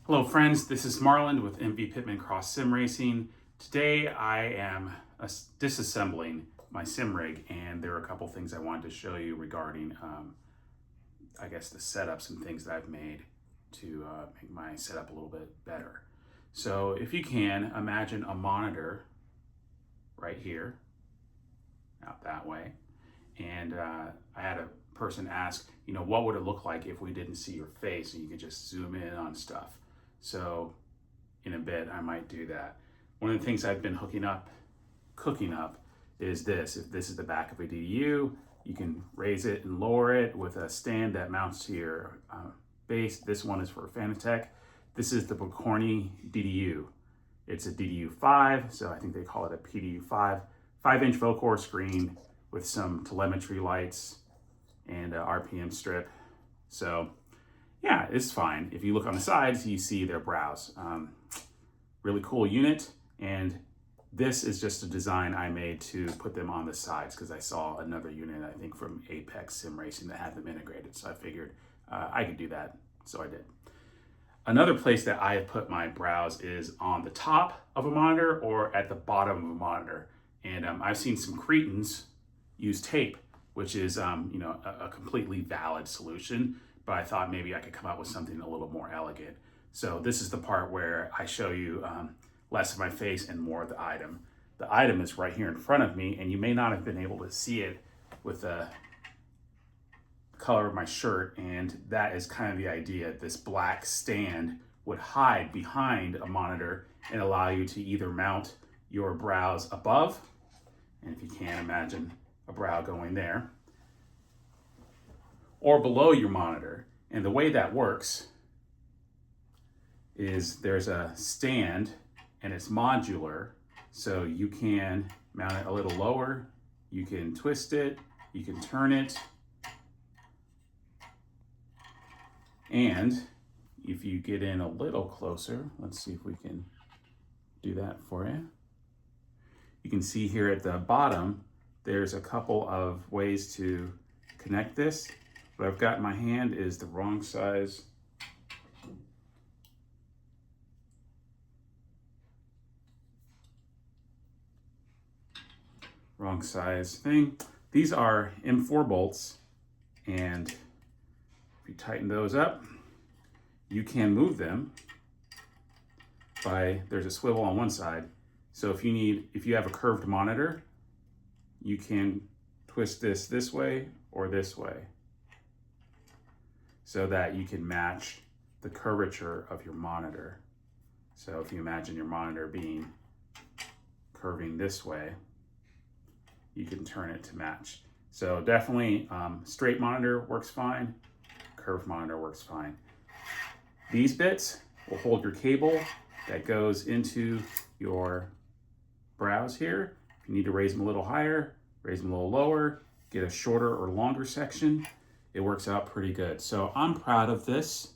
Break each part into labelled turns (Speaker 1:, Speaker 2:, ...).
Speaker 1: Hello friends, this is Marlon with MV Pittman Cross Sim Racing. Today I am disassembling my sim rig, and there are a couple things I wanted to show you regarding I guess the setups and things that I've made to make my setup a little bit better. So if you can, imagine a monitor right here, out that way. And I had a person ask, what would it look like if we didn't see your face and you could just zoom in on stuff? So in a bit, I might do that. One of the things I've been cooking up is this. If this is the back of a DDU, you can raise it and lower it with a stand that mounts to your base. This one is for Fanatec. This is the Bocorni DDU. It's a DDU5, so I think they call it a PDU5. 5-inch Velcro screen with some telemetry lights and a RPM strip. So yeah, it's fine. If you look on the sides, you see their brows. Really cool unit. And this is just a design I made to put them on the sides because I saw another unit, I think from Apex Sim Racing, that had them integrated. So I figured I could do that. So I did. Another place that I have put my brows is on the top of a monitor or at the bottom of a monitor. And I've seen some cretins use tape, which is a completely valid solution, but I thought maybe I could come up with something a little more elegant. So this is the part where I show you less of my face and more of the item. The item is right here in front of me, and you may not have been able to see it with the color of my shirt, and that is kind of the idea. This black stand would hide behind a monitor and allow you to either mount your brows above, and if you can imagine a brow going there, or below your monitor. And the way that works is there's a stand and it's modular, so you can mount it a little lower, you can twist it, you can turn it, and if you get in a little closer, let's see if we can do that for you. You can see here at the bottom, there's a couple of ways to connect this. What I've got in my hand is the wrong size. Wrong size thing. These are M4 bolts, and if you tighten those up, you can move them there's a swivel on one side. So if you have a curved monitor, you can twist this way or this way so that you can match the curvature of your monitor. So if you imagine your monitor curving this way, you can turn it to match. So definitely straight monitor works fine, curved monitor works fine. These bits will hold your cable that goes into your brows here. If you need to raise them a little higher, raise them a little lower, get a shorter or longer section, it works out pretty good. So I'm proud of this.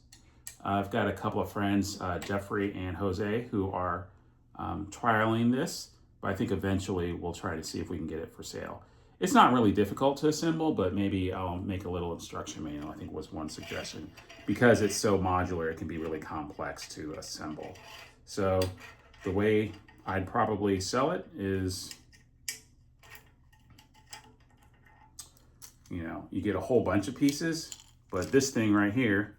Speaker 1: I've got a couple of friends, Jeffrey and Jose, who are trialing this, but I think eventually we'll try to see if we can get it for sale. It's not really difficult to assemble, but maybe I'll make a little instruction manual, I think was one suggestion. Because it's so modular, it can be really complex to assemble. So the way I'd probably sell it is, you get a whole bunch of pieces, but this thing right here,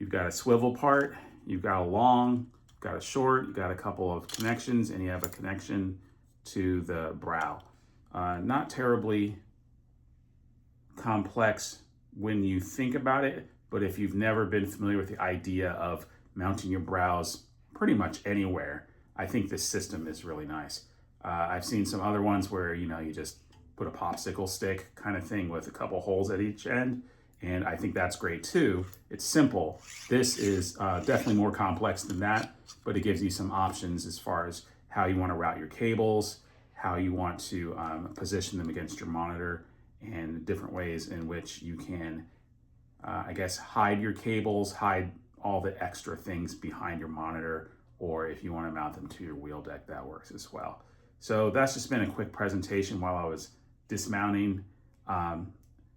Speaker 1: you've got a swivel part, you've got a long, you've got a short, you've got a couple of connections, and you have a connection to the brow. Not terribly complex when you think about it, but if you've never been familiar with the idea of mounting your brows pretty much anywhere, I think this system is really nice. I've seen some other ones where, you just put a popsicle stick kind of thing with a couple holes at each end, and I think that's great too. It's simple. This is definitely more complex than that, but it gives you some options as far as how you want to route your cables, how you want to position them against your monitor, and different ways in which you can, hide your cables, hide all the extra things behind your monitor, or if you want to mount them to your wheel deck, that works as well. So that's just been a quick presentation while I was dismounting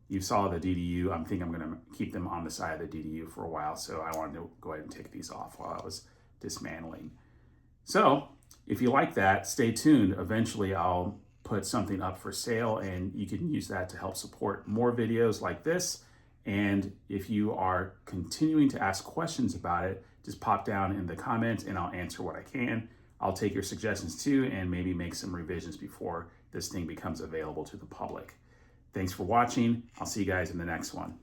Speaker 1: You saw the DDU. I think I'm going to keep them on the side of the DDU for a while, so I wanted to go ahead and take these off while I was dismantling. So if you like that, stay tuned. Eventually I'll put something up for sale and you can use that to help support more videos like this. And if you are continuing to ask questions about it, just pop down in the comments and I'll answer what I can. I'll take your suggestions too and maybe make some revisions before this thing becomes available to the public. Thanks for watching. I'll see you guys in the next one.